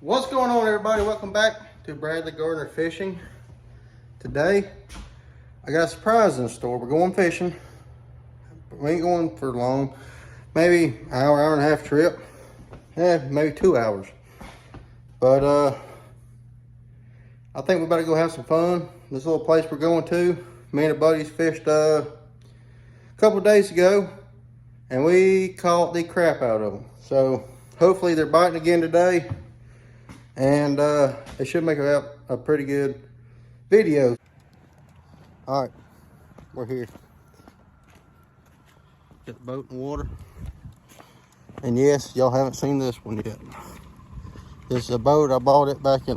What's going on, everybody? Welcome back to Bradley Gardner Fishing. Today I got a surprise in the store. We're going fishing. We ain't going for long, maybe an hour and a half trip, maybe 2 hours, but I think we better go have some fun. This little place we're going to, me and the buddies fished a couple days ago and we caught the crap out of them. So hopefully they're biting again today, and they should make a pretty good video. All right, we're here. Get the boat in the water. And yes, y'all haven't seen this one yet. This is a boat, I bought it back in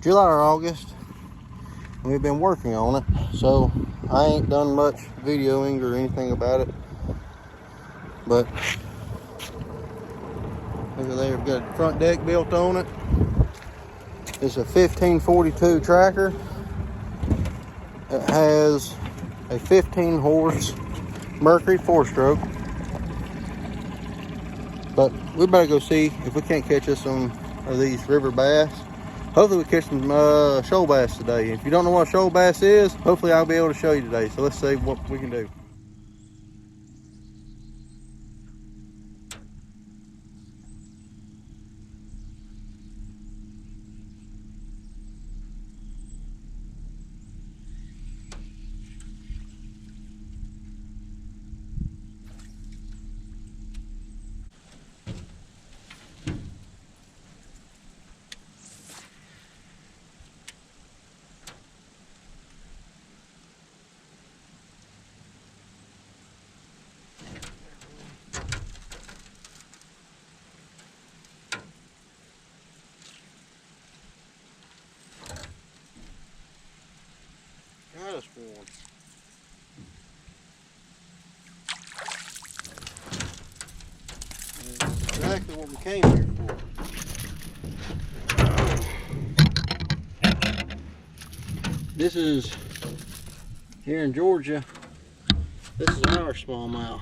July or August. And we've been working on it. So I ain't done much videoing or anything about it. But look at there, we've got a front deck built on it. It's a 1542 tracker. It has a 15 horse Mercury 4-stroke. But we better go see if we can't catch us some of these river bass. Hopefully we catch some shoal bass today. If you don't know what shoal bass is, hopefully I'll be able to show you today. So let's see what we can do. Got us one. That's exactly what we came here for. This is here in Georgia. This is our smallmouth.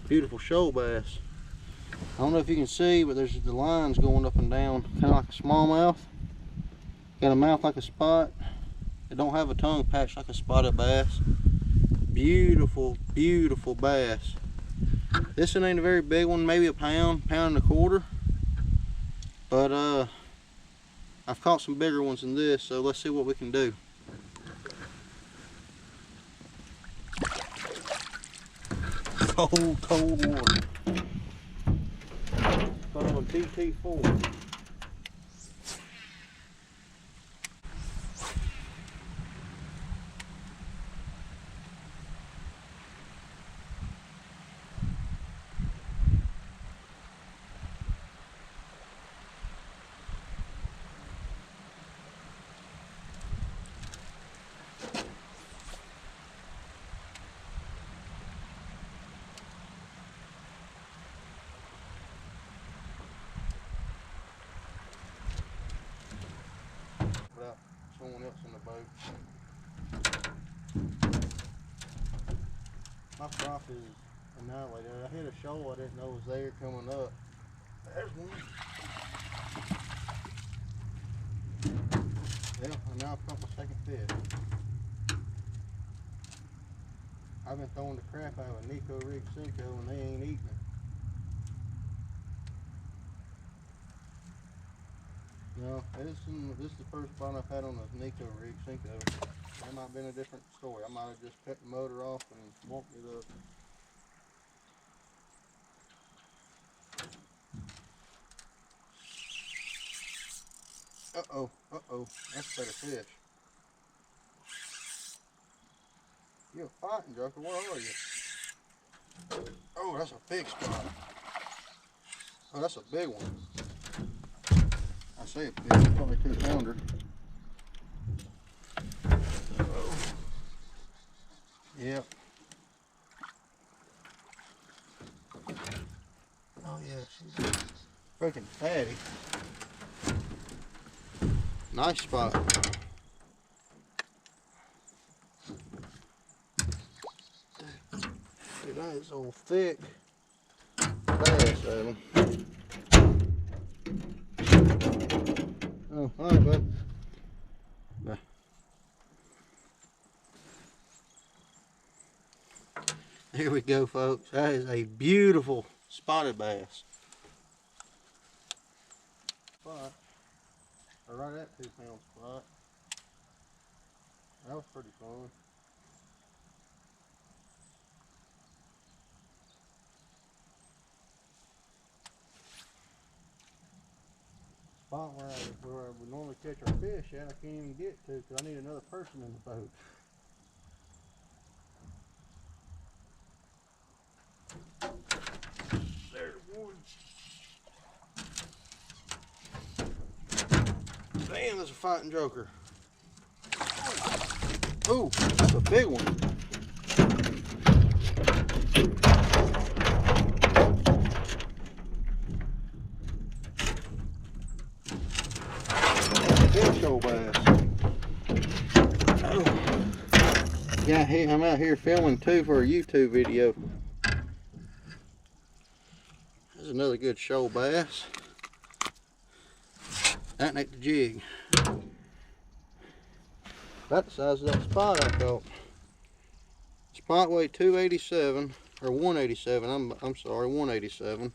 Beautiful shoal bass. I don't know if you can see, but there's the lines going up and down, kind of like a smallmouth. Got a mouth like a spot. It don't have a tongue patch like a spotted bass. Beautiful, beautiful bass. This one ain't a very big one, maybe a pound and a quarter. But I've caught some bigger ones than this, so let's see what we can do. Cold, cold water. Put on a DT4. Without someone else in the boat. My prop is annihilated. I hit a shoal I didn't know was there coming up. There's one. Yeah, and now I've caught my second fish. I've been throwing the crap out of a Nico Rig Senko and they ain't eating it. No, this is the first bite I've had on a Nico Rig Senko. That might have been a different story. I might have just cut the motor off and walked it up. Uh-oh, that's a better fish. You're fighting, Joker, where are you? Oh, that's a big spot. Oh, that's a big one. I say it big, it's probably 2-pounder. Yep. Oh yeah, she's freaking fatty. Nice spot. Dude, that is old thick bass, Adam. Oh, all right, bud. Bye. Here we go, folks. That is a beautiful spotted bass. Spot. Or right at 2 pound spot. That was pretty fun. Spot where we normally catch our fish at, I can't even get to because I need another person in the boat. There's one. Damn, that's a fighting joker. Oh, that's a big one. Big shoal bass. Oh. Yeah, I'm out here filming too for a YouTube video. There's another good shoal bass. That ain't the jig. About the size of that spot I caught. Spot weighed 287 or 187. I'm sorry, 187.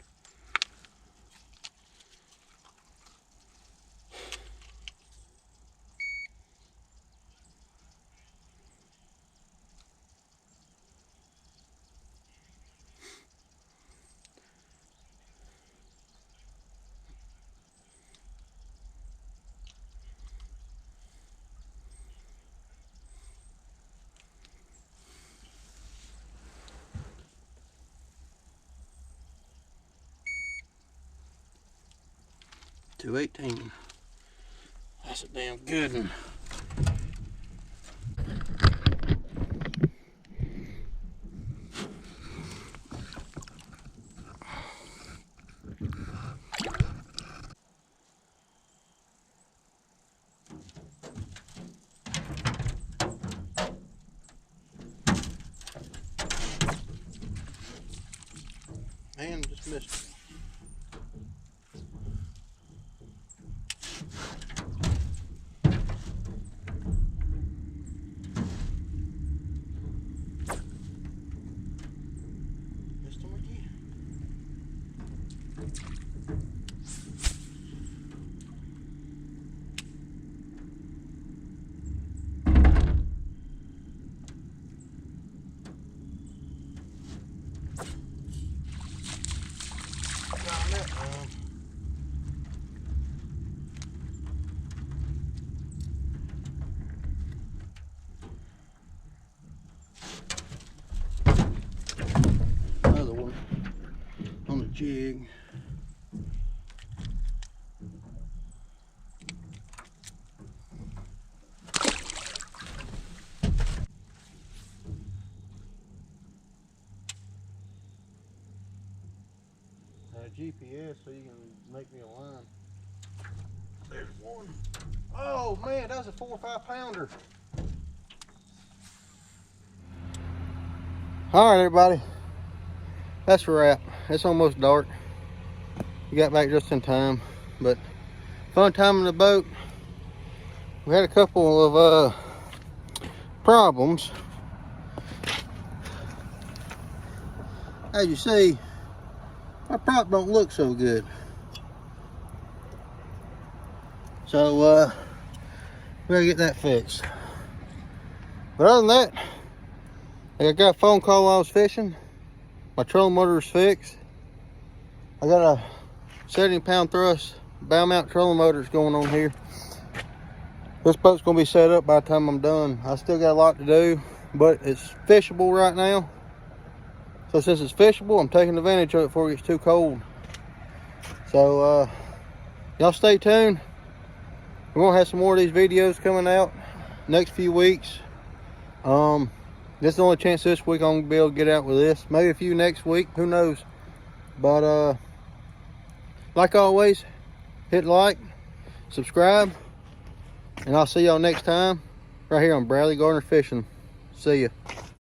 $2.18. That's a damn good one. Man, just missed it. Another one on the jig. GPS so you can make me a line. There's one. Oh man, that's a 4 or 5 pounder. All right, everybody, that's a wrap. It's almost dark. We got back just in time, but fun time in the boat. We had a couple of problems. As you see, my prop don't look so good. So we gotta get that fixed. But other than that, I got a phone call while I was fishing. My trolling motor is fixed. I got a 70-pound thrust bow mount trolling motors going on here. This boat's gonna be set up by the time I'm done. I still got a lot to do, but it's fishable right now. So since it's fishable, I'm taking advantage of it before it gets too cold. So y'all stay tuned. We're gonna have some more of these videos coming out next few weeks. This is the only chance this week I'm gonna be able to get out with this. Maybe a few next week, who knows. But like always, hit like, subscribe, and I'll see y'all next time right here on Bradley Gardner Fishing. See ya.